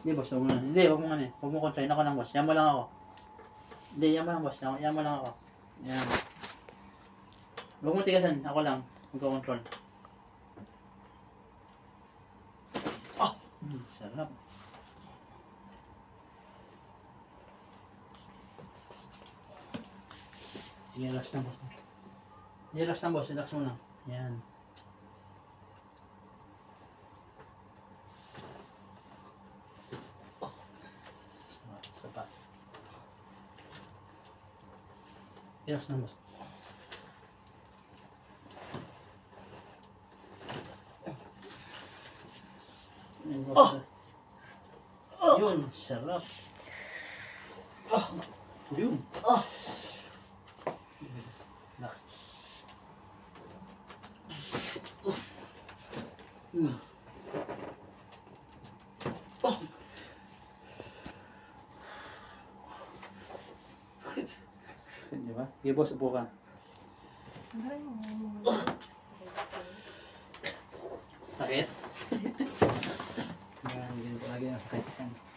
Hindi, boss. Huwag mo na. Hindi, huwag mo nga eh. Huwag mo kontrahin. Ako lang, boss. Yan mo lang ako. Hindi, yan mo lang, boss. Yan mo lang ako. Yan. Huwag mo tigasan. Ako lang. Magko-control. Sarap. Sige, relax lang, boss. Relax lang, boss. Relax mo lang. Yan. Sapat. Relax lang, boss. Yun, sarap. Yun. Relax. Di ba? Sige, boss, upo ka. Sakit? Yan, ganito lagi ang sakit.